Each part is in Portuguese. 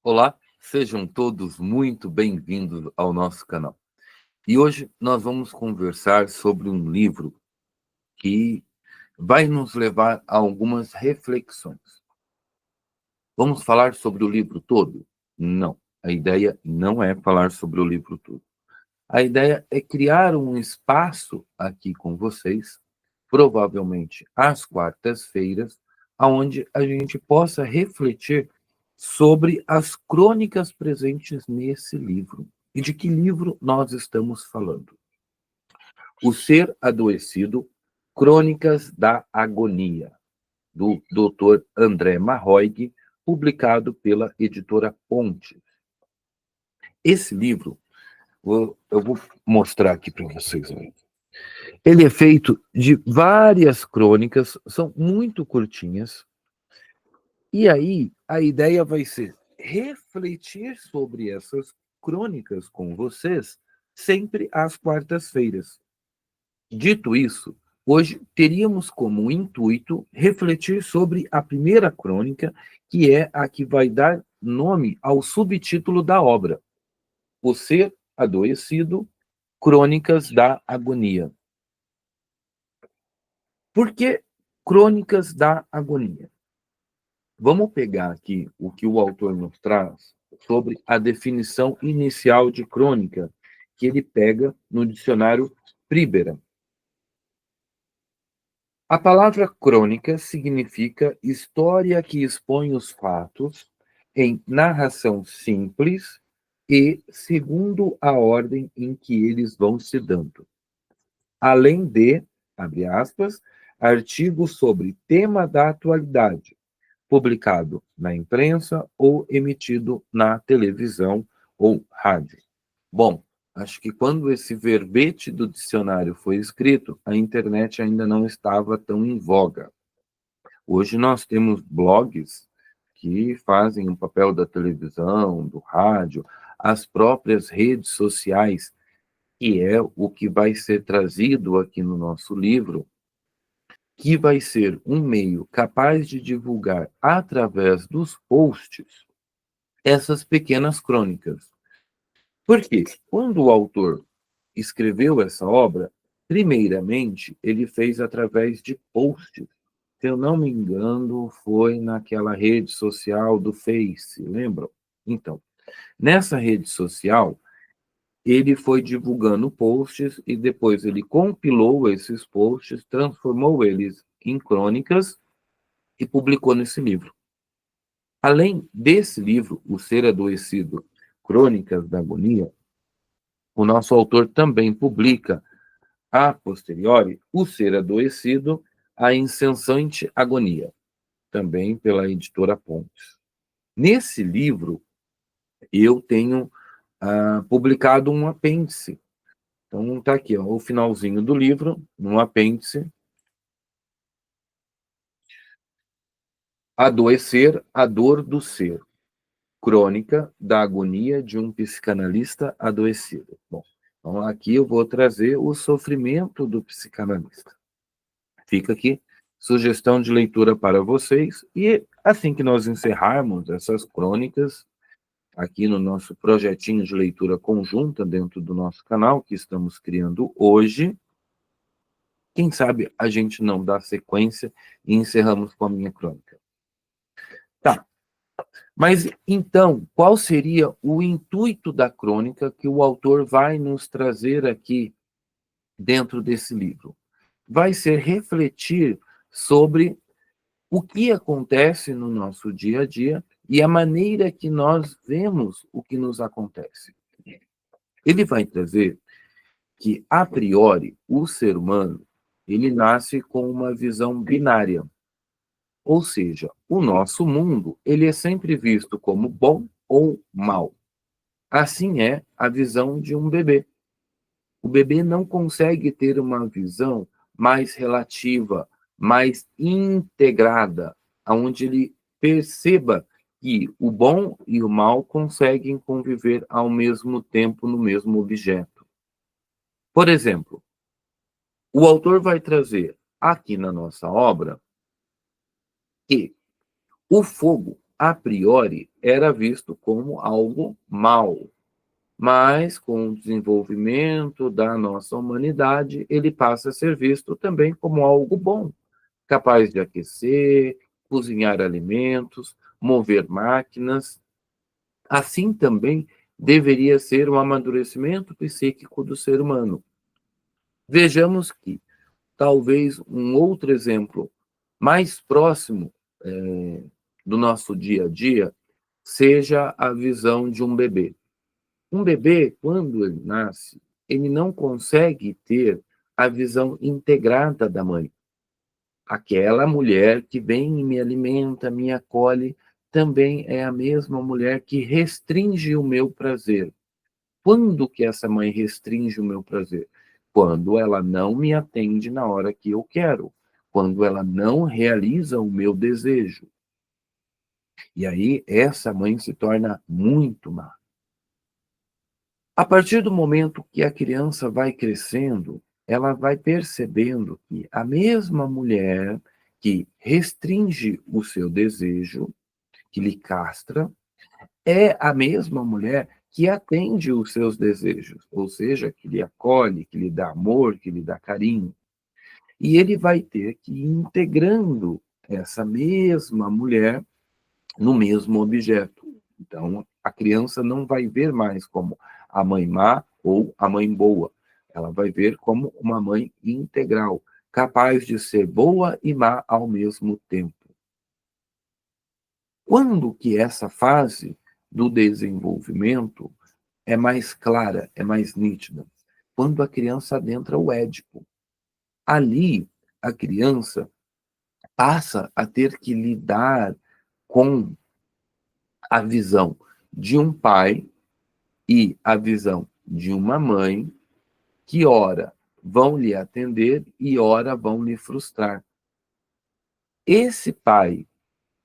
Olá, sejam todos muito bem-vindos ao nosso canal. E hoje nós vamos conversar sobre um livro que vai nos levar a algumas reflexões. Vamos falar sobre o livro todo? Não, a ideia não é falar sobre o livro todo. A ideia é criar um espaço aqui com vocês, provavelmente às quartas-feiras, aonde a gente possa refletir sobre as crônicas presentes nesse livro. E de que livro nós estamos falando? O Ser Adoecido, Crônicas da Agonia, do Dr. André Marroig, publicado pela editora Ponte. Esse livro, eu vou mostrar aqui para vocês. Ele é feito de várias crônicas, são muito curtinhas, e aí a ideia vai ser refletir sobre essas crônicas com vocês sempre às quartas-feiras. Dito isso, hoje teríamos como intuito refletir sobre a primeira crônica, que é a que vai dar nome ao subtítulo da obra, O Ser Adoecido, Crônicas da Agonia. Por que Crônicas da Agonia? Vamos pegar aqui o que o autor nos traz sobre a definição inicial de crônica, que ele pega no dicionário Príbera. A palavra crônica significa história que expõe os fatos em narração simples e segundo a ordem em que eles vão se dando. Além de, abre aspas, artigos sobre tema da atualidade, publicado na imprensa ou emitido na televisão ou rádio. Bom, acho que quando esse verbete do dicionário foi escrito, a internet ainda não estava tão em voga. Hoje nós temos blogs que fazem o papel da televisão, do rádio, as próprias redes sociais, que é o que vai ser trazido aqui no nosso livro, que vai ser um meio capaz de divulgar através dos posts essas pequenas crônicas. Por quê? Quando o autor escreveu essa obra, primeiramente ele fez através de posts. Se eu não me engano, foi naquela rede social do Face, lembram? Então, nessa rede social, ele foi divulgando posts e depois ele compilou esses posts, transformou eles em crônicas e publicou nesse livro. Além desse livro, O Ser Adoecido, Crônicas da Agonia, o nosso autor também publica, a posteriori, O Ser Adoecido, A Incessante Agonia, também pela editora Pontes. Nesse livro, eu tenho publicado um apêndice. Então, está aqui, ó, o finalzinho do livro, um apêndice. Adoecer, a dor do ser. Crônica da agonia de um psicanalista adoecido. Bom, então aqui eu vou trazer o sofrimento do psicanalista. Fica aqui, sugestão de leitura para vocês. E assim que nós encerrarmos essas crônicas, aqui no nosso projetinho de leitura conjunta dentro do nosso canal, que estamos criando hoje, quem sabe a gente não dá sequência e encerramos com a minha crônica. Tá, mas então, qual seria o intuito da crônica que o autor vai nos trazer aqui dentro desse livro? Vai ser refletir sobre o que acontece no nosso dia a dia e a maneira que nós vemos o que nos acontece. Ele vai trazer que, a priori, o ser humano, ele nasce com uma visão binária. Ou seja, o nosso mundo, ele é sempre visto como bom ou mal. Assim é a visão de um bebê. O bebê não consegue ter uma visão mais relativa, mais integrada, onde ele perceba que o bom e o mal conseguem conviver ao mesmo tempo no mesmo objeto. Por exemplo, o autor vai trazer aqui na nossa obra que o fogo a priori, era visto como algo mal. Mas, com o desenvolvimento da nossa humanidade, ele passa a ser visto também como algo bom, capaz de aquecer, cozinhar alimentos, mover máquinas. Assim também deveria ser o amadurecimento psíquico do ser humano. Vejamos que talvez um outro exemplo mais próximo do nosso dia a dia seja a visão de um bebê. Um bebê, quando ele nasce, ele não consegue ter a visão integrada da mãe. Aquela mulher que vem e me alimenta, me acolhe, também é a mesma mulher que restringe o meu prazer. Quando que essa mãe restringe o meu prazer? Quando ela não me atende na hora que eu quero, quando ela não realiza o meu desejo. E aí essa mãe se torna muito má. A partir do momento que a criança vai crescendo, ela vai percebendo que a mesma mulher que restringe o seu desejo, que lhe castra, é a mesma mulher que atende os seus desejos, ou seja, que lhe acolhe, que lhe dá amor, que lhe dá carinho. E ele vai ter que ir integrando essa mesma mulher no mesmo objeto. Então, a criança não vai ver mais como a mãe má ou a mãe boa. Ela vai ver como uma mãe integral, capaz de ser boa e má ao mesmo tempo. Quando que essa fase do desenvolvimento é mais clara, é mais nítida? Quando a criança adentra o Édipo. Ali, a criança passa a ter que lidar com a visão de um pai e a visão de uma mãe que ora vão lhe atender e ora vão lhe frustrar. Esse pai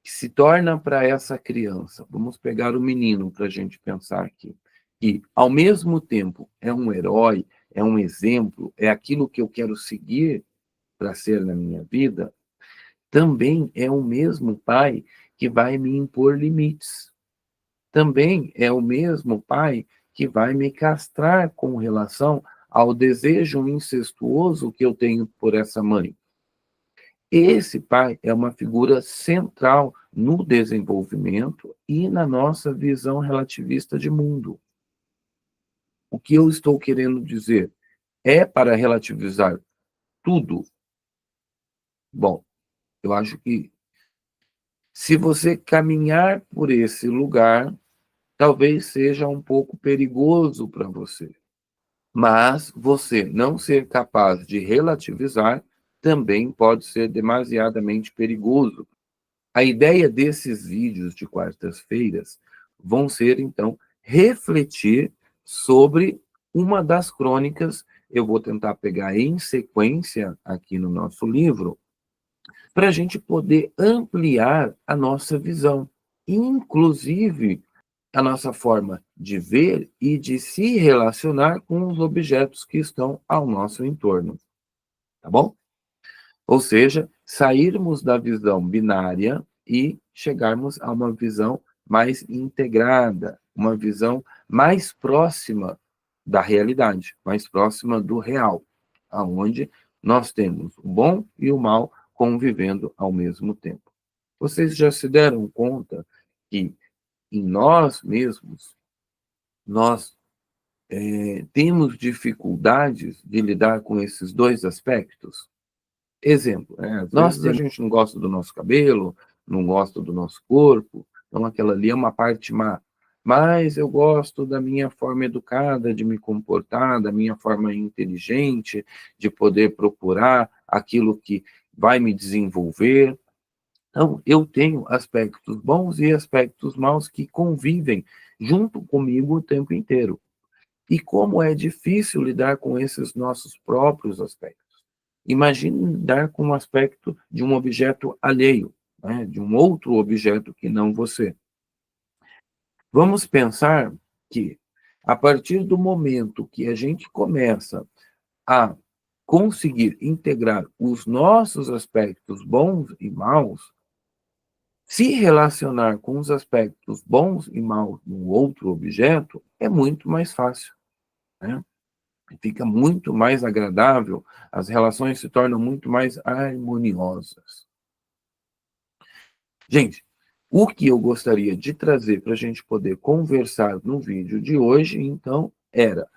que se torna para essa criança, vamos pegar o menino para a gente pensar aqui, que ao mesmo tempo é um herói, é um exemplo, é aquilo que eu quero seguir para ser na minha vida, também é o mesmo pai que vai me impor limites. Também é o mesmo pai que vai me castrar com relação ao desejo incestuoso que eu tenho por essa mãe. Esse pai é uma figura central no desenvolvimento e na nossa visão relativista de mundo. O que eu estou querendo dizer é para relativizar tudo? Bom, eu acho que se você caminhar por esse lugar, talvez seja um pouco perigoso para você. Mas você não ser capaz de relativizar também pode ser demasiadamente perigoso. A ideia desses vídeos de quartas-feiras vão ser, então, refletir sobre uma das crônicas. Eu vou tentar pegar em sequência aqui no nosso livro, para a gente poder ampliar a nossa visão, inclusive a nossa forma de ver e de se relacionar com os objetos que estão ao nosso entorno, tá bom? Ou seja, sairmos da visão binária e chegarmos a uma visão mais integrada, uma visão mais próxima da realidade, mais próxima do real, aonde nós temos o bom e o mal convivendo ao mesmo tempo. Vocês já se deram conta que em nós mesmos, nós temos dificuldades de lidar com esses dois aspectos? Exemplo, Às nós vezes a temos gente não gosta do nosso cabelo, não gosta do nosso corpo, então aquela ali é uma parte má. Mas eu gosto da minha forma educada de me comportar, da minha forma inteligente de poder procurar aquilo que vai me desenvolver. Então, eu tenho aspectos bons e aspectos maus que convivem junto comigo o tempo inteiro. E como é difícil lidar com esses nossos próprios aspectos. Imagine lidar com o aspecto de um objeto alheio, né, de um outro objeto que não você. Vamos pensar que, a partir do momento que a gente começa a conseguir integrar os nossos aspectos bons e maus, Se relacionar com os aspectos bons e maus no outro objeto é muito mais fácil, né? Fica muito mais agradável, as relações se tornam muito mais harmoniosas. Gente, o que eu gostaria de trazer para a gente poder conversar no vídeo de hoje, então, era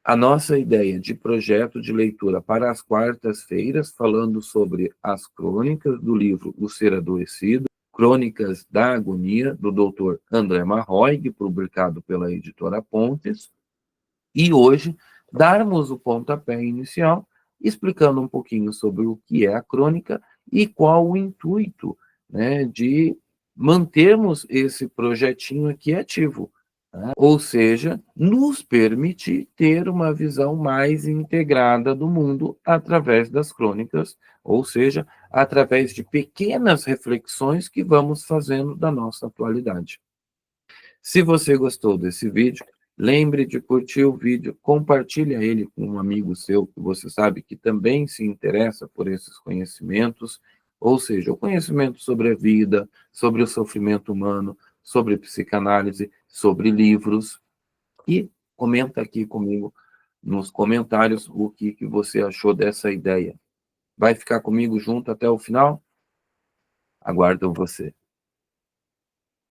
a nossa ideia de projeto de leitura para as quartas-feiras, falando sobre as crônicas do livro O Ser Adoecido, Crônicas da Agonia, do Dr. André Marroig, publicado pela editora Pontes, e hoje darmos o pontapé inicial, explicando um pouquinho sobre o que é a crônica e qual o intuito, né, de mantermos esse projetinho aqui ativo, né? Ou seja, nos permitir ter uma visão mais integrada do mundo através das crônicas, ou seja, através de pequenas reflexões que vamos fazendo da nossa atualidade. Se você gostou desse vídeo, lembre de curtir o vídeo, compartilhe ele com um amigo seu que você sabe que também se interessa por esses conhecimentos, ou seja, o conhecimento sobre a vida, sobre o sofrimento humano, sobre psicanálise, sobre livros, e comenta aqui comigo nos comentários o que você achou dessa ideia. Vai ficar comigo junto até o final? Aguardo você.